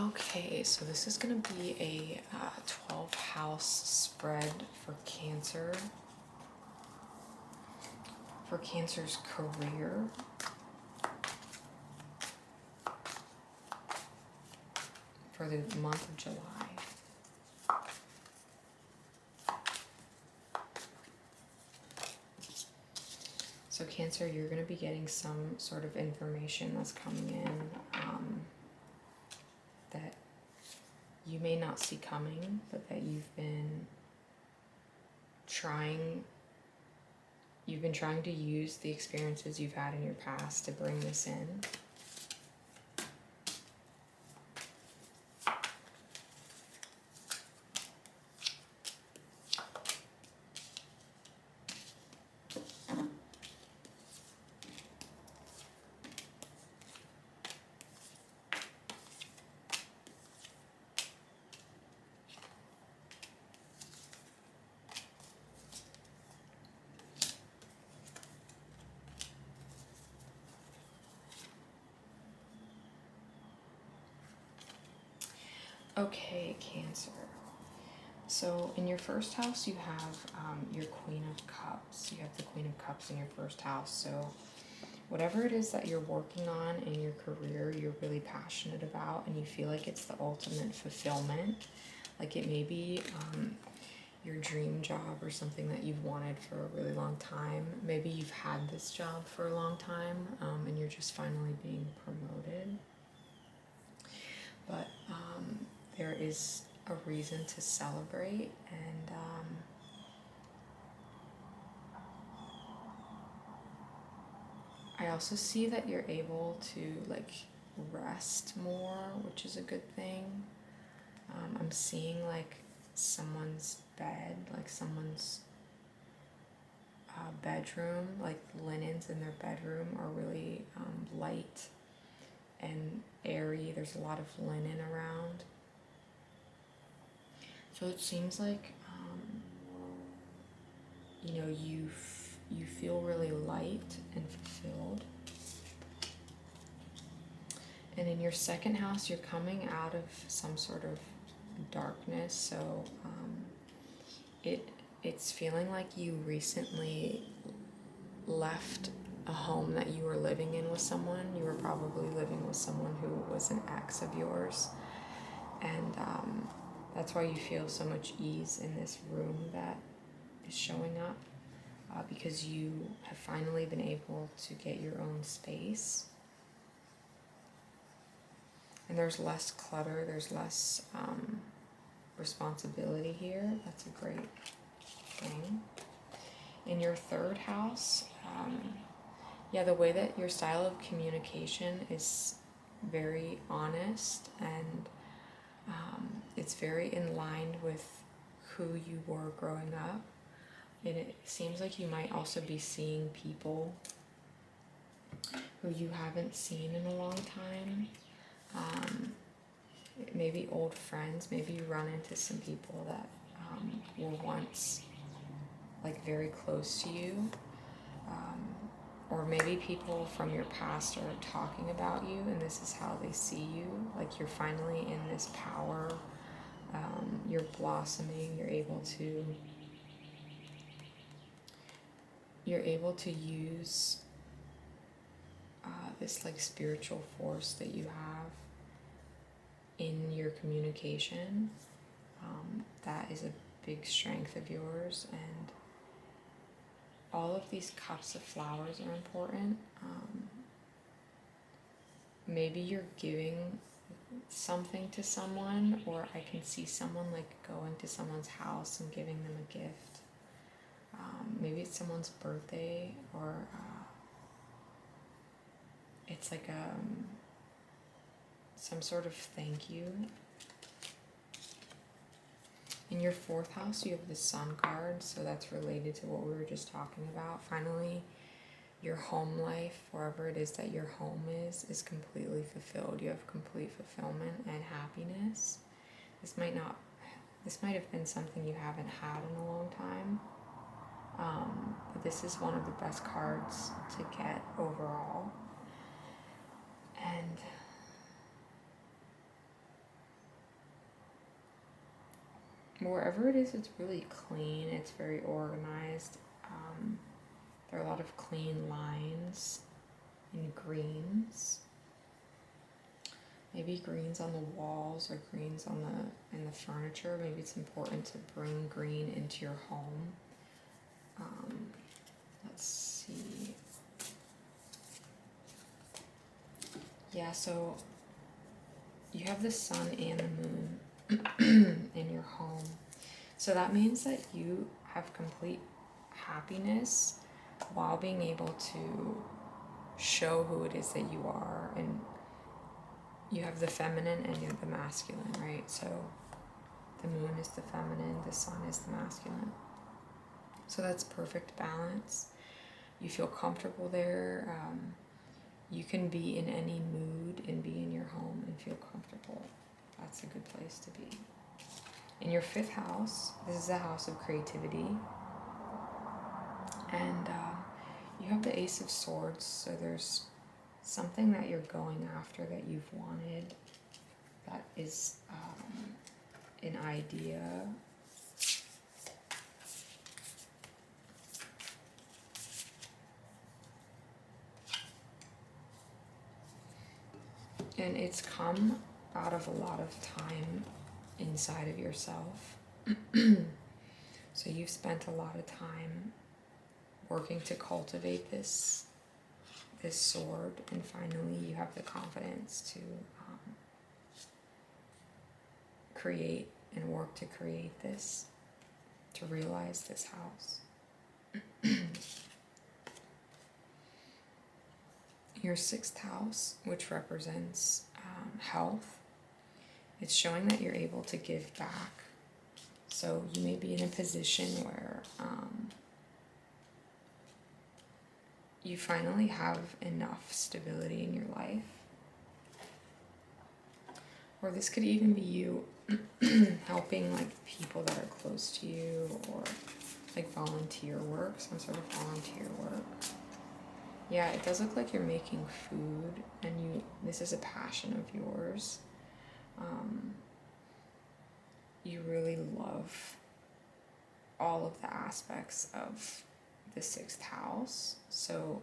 Okay, so this is going to be a 12 house spread for Cancer, for Cancer's career. For the month of July. So Cancer, you're going to be getting some sort of information that's coming in that you may not see coming, but that you've been trying to use the experiences you've had in your past to bring this in. Okay, Cancer. So in your first house, you have your Queen of Cups. You have the Queen of Cups in your first house. So whatever it is that you're working on in your career, you're really passionate about, and you feel like it's the ultimate fulfillment. Like it may be your dream job or something that you've wanted for a really long time. Maybe you've had this job for a long time and you're just finally being promoted. But there is a reason to celebrate, and I also see that you're able to like rest more, which is a good thing. I'm seeing like someone's bed, like someone's bedroom, like linens in their bedroom are really light and airy. There's a lot of linen around. So it seems like, you know, you feel really light and fulfilled. And in your second house, you're coming out of some sort of darkness. So it's feeling like you recently left a home that you were living in with someone. You were probably living with someone who was an ex of yours. And that's why you feel so much ease in this room that is showing up, because you have finally been able to get your own space. And there's less clutter, there's less responsibility here. That's a great thing. In your third house, yeah, the way that your style of communication is very honest, and it's very in line with who you were growing up. And it seems like you might also be seeing people who you haven't seen in a long time. Maybe old friends. Maybe you run into some people that were once like very close to you. Or maybe people from your past are talking about you, and this is how they see you. Like you're finally in this power. You're blossoming. You're able to use this like spiritual force that you have in your communication. That is a big strength of yours, and all of these cups of flowers are important. Maybe you're giving something to someone, or I can see someone like going to someone's house and giving them a gift. Maybe it's someone's birthday, or it's like some sort of thank you. In your fourth house, you have the Sun card, so that's related to what we were just talking about. Finally, your home life, wherever it is that your home is completely fulfilled. You have complete fulfillment and happiness. This might have been something you haven't had in a long time. But this is one of the best cards to get overall. And wherever it is, it's really clean. It's very organized. There are a lot of clean lines and greens. Maybe greens on the walls or greens on in the furniture. Maybe it's important to bring green into your home. Let's see. Yeah, so you have the sun and the moon in your home. So that means that you have complete happiness while being able to show who it is that you are. And you have the feminine and you have the masculine, right? So the moon is the feminine, the sun is the masculine. So that's perfect balance. You feel comfortable there. You can be in any mood and be in your home and feel comfortable. That's a good place to be. In your 5th house, this is a house of creativity. And you have the Ace of Swords, so there's something that you're going after that you've wanted, that is an idea. And it's come out of a lot of time inside of yourself. So you've spent a lot of time working to cultivate this sword, and finally you have the confidence to create and work to create this, to realize this house. Your 6th house, which represents health, it's showing that you're able to give back. So you may be in a position where you finally have enough stability in your life. Or this could even be you helping like people that are close to you, or like volunteer work, some sort of volunteer work. Yeah, it does look like you're making food, and this is a passion of yours. You really love all of the aspects of the 6th house. So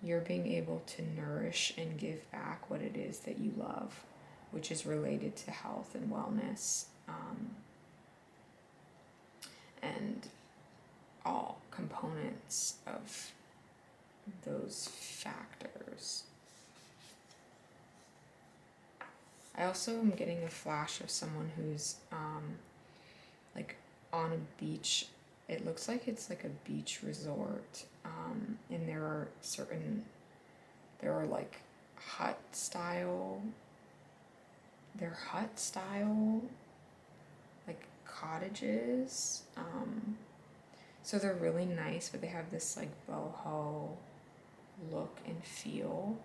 you're being able to nourish and give back what it is that you love, which is related to health and wellness, and all components of those factors. I also am getting a flash of someone who's like on a beach. It looks like it's like a beach resort, and there are like hut style like cottages. So they're really nice, but they have this like boho look and feel.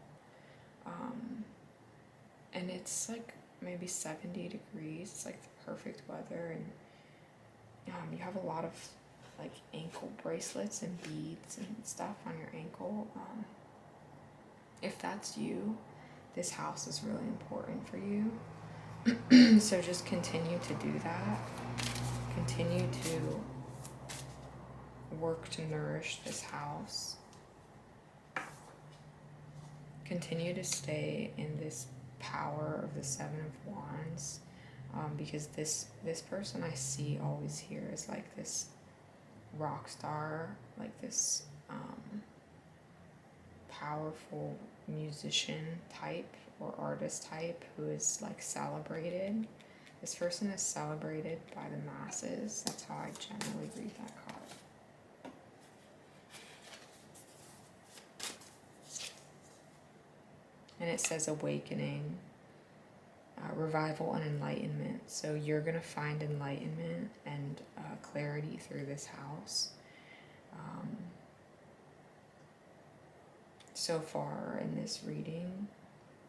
And it's like maybe 70 degrees. It's like the perfect weather, and you have a lot of like ankle bracelets and beads and stuff on your ankle. If that's you, this house is really important for you. So just continue to do that. Continue to work to nourish this house. Continue to stay in this power of the 7 of Wands, because this person I see always here is like this rock star, like this powerful musician type or artist type who is like celebrated. This person is celebrated by the masses. That's how I generally read that card. And it says awakening, revival, and enlightenment. So you're going to find enlightenment and clarity through this house. So far in this reading,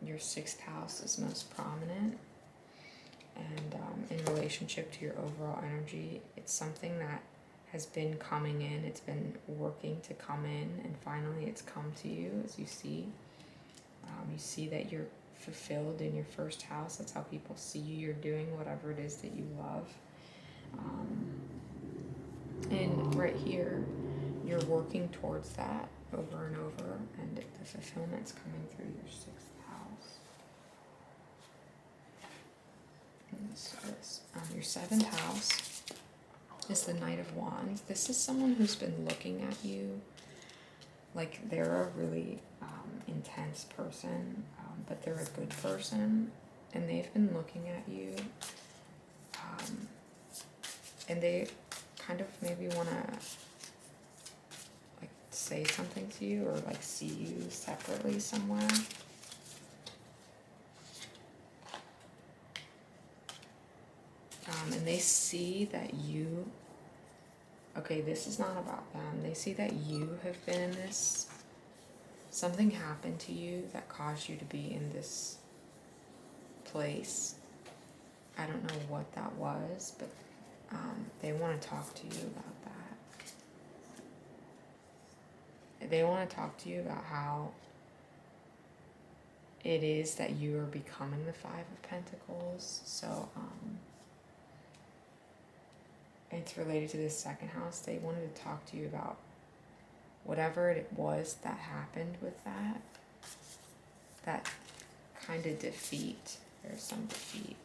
your 6th house is most prominent. And in relationship to your overall energy, it's something that has been coming in. It's been working to come in, and finally it's come to you, as you see. You see that you're fulfilled in your 1st house. That's how people see you. You're doing whatever it is that you love. And right here, you're working towards that over and over, and the fulfillment's coming through your 6th house. Your 7th house is the Knight of Wands. This is someone who's been looking at you like they're a really intense person, but they're a good person, and they've been looking at you, and they kind of maybe want to like say something to you or like see you separately somewhere. And they see that you, okay, this is not about them. They see that you have been in this, something happened to you that caused you to be in this place. I don't know what that was, but they want to talk to you about that. They want to talk to you about how it is that you are becoming the 5 of Pentacles. So, it's related to this 2nd house. They wanted to talk to you about whatever it was that happened with that kind of defeat. There's some defeat.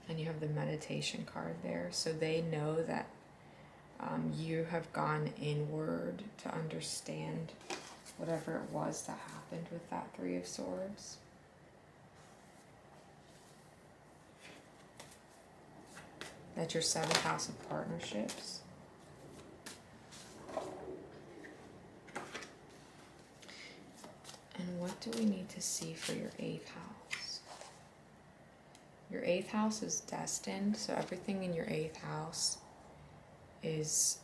And you have the meditation card there. So they know that you have gone inward to understand whatever it was that happened with that 3 of Swords. That's your 7th house of partnerships. And what do we need to see for your 8th house? Your 8th house is destined, so everything in your 8th house is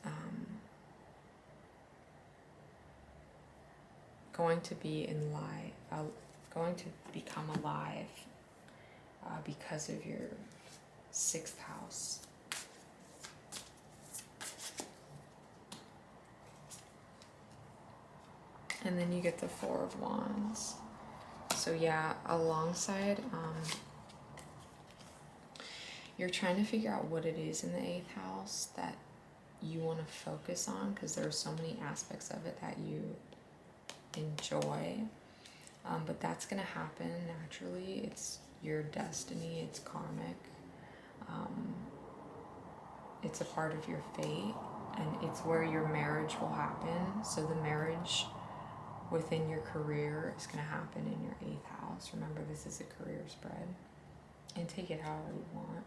going to be going to become alive because of your 6th house. And then you get the 4 of Wands. So yeah, alongside, you're trying to figure out what it is in the 8th house that you want to focus on, because there are so many aspects of it that you enjoy. But that's going to happen naturally. It's your destiny. It's karmic. It's a part of your fate, and it's where your marriage will happen. So the marriage within your career is going to happen in your 8th house. Remember, this is a career spread, and take it however you want.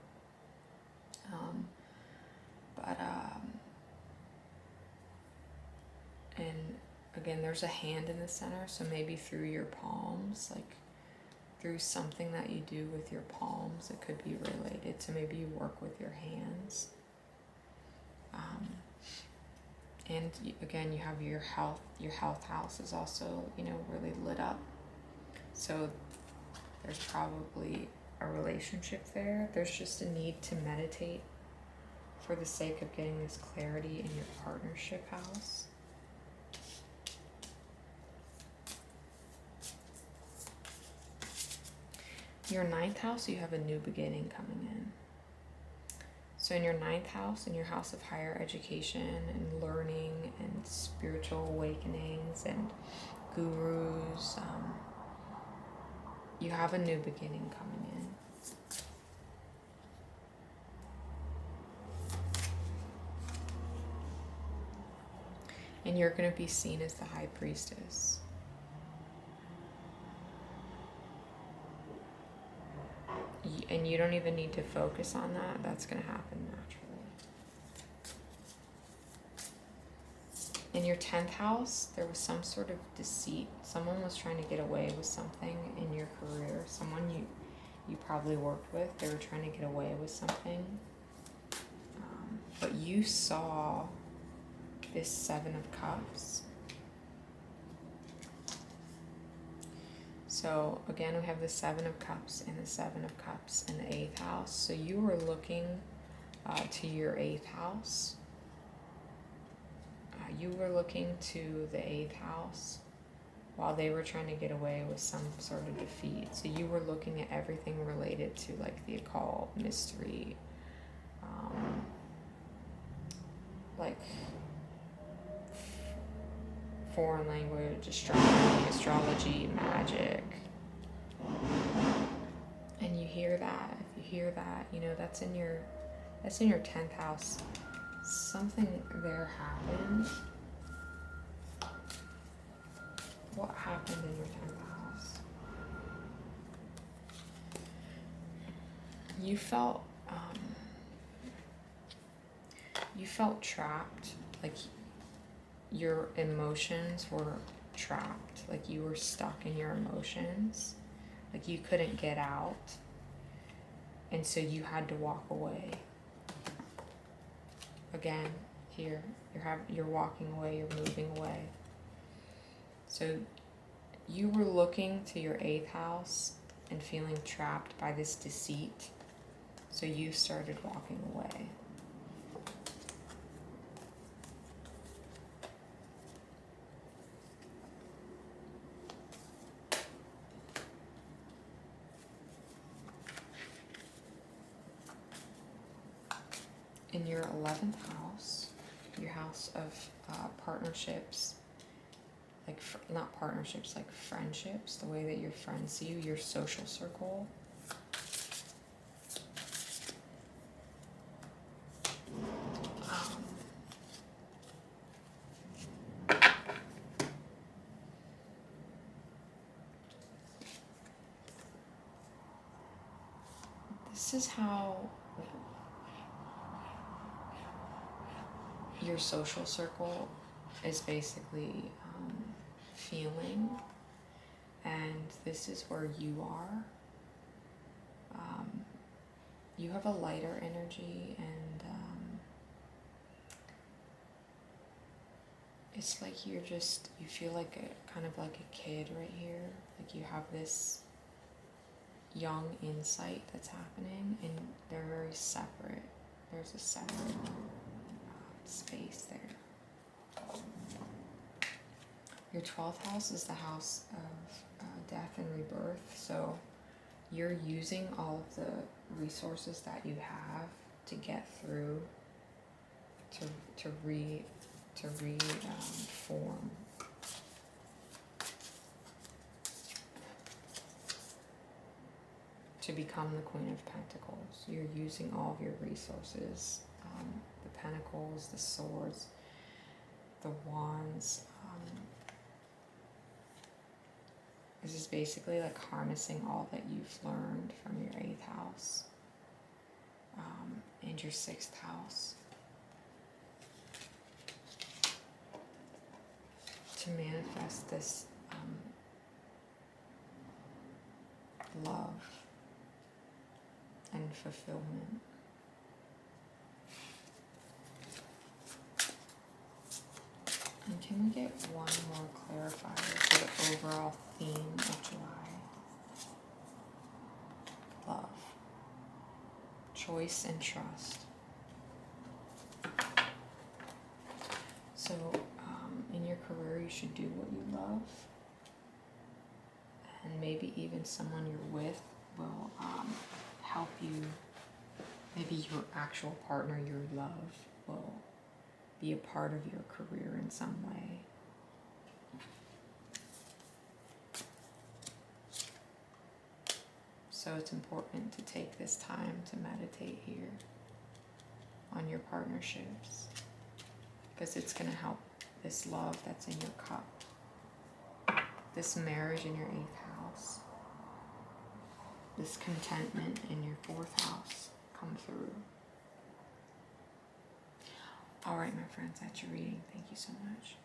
And again, there's a hand in the center, so maybe through your palms, like through something that you do with your palms, it could be related. So maybe you work with your hands. And again, you have your health. Your health house is also, really lit up. So there's probably a relationship there. There's just a need to meditate for the sake of getting this clarity in your partnership house. Your 9th house, you have a new beginning coming in. So in your 9th house, in your house of higher education and learning and spiritual awakenings and gurus, you have a new beginning coming in. And you're going to be seen as the high priestess. And you don't even need to focus on that. That's going to happen naturally. In your 10th house, there was some sort of deceit. Someone was trying to get away with something in your career. Someone you probably worked with. They were trying to get away with something. But you saw this 7 of Cups. So again, we have the 7 of Cups and the 7 of Cups in the 8th house. So you were looking to your 8th house. You were looking to the 8th house while they were trying to get away with some sort of defeat. So you were looking at everything related to like the occult, mystery, like foreign language, astrology, magic. And you hear that. If you hear that, you know, that's in your 10th house. Something there happened. What happened in your 10th house? You felt trapped, like your emotions were trapped, like you were stuck in your emotions, like you couldn't get out, and so you had to walk away. Again, here, you're walking away, you're moving away. So you were looking to your 8th house and feeling trapped by this deceit. So you started walking away. In your 11th house, your house of partnerships, like not partnerships, like friendships, the way that your friends see you, your social circle. This is how your social circle is basically feeling, and this is where you are. You have a lighter energy, and it's like you feel like kind of like a kid right here. Like you have this young insight that's happening, and they're very separate. There's a separate space there. Your 12th house is the house of death and rebirth. So you're using all of the resources that you have to get through, to reform. To become the Queen of Pentacles. You're using all of your resources, the pentacles, the swords, the wands. This is basically like harnessing all that you've learned from your 8th house and your 6th house to manifest this love and fulfillment. And can we get one more clarifier for the overall theme of July? Love, choice, and trust. So in your career, you should do what you love, and maybe even someone you're with will help you. Maybe your actual partner, your love, will be a part of your career in some way. So it's important to take this time to meditate here on your partnerships, because it's going to help this love that's in your cup, this marriage in your 8th house, this contentment in your 4th house come through. All right, my friends, that's your reading. Thank you so much.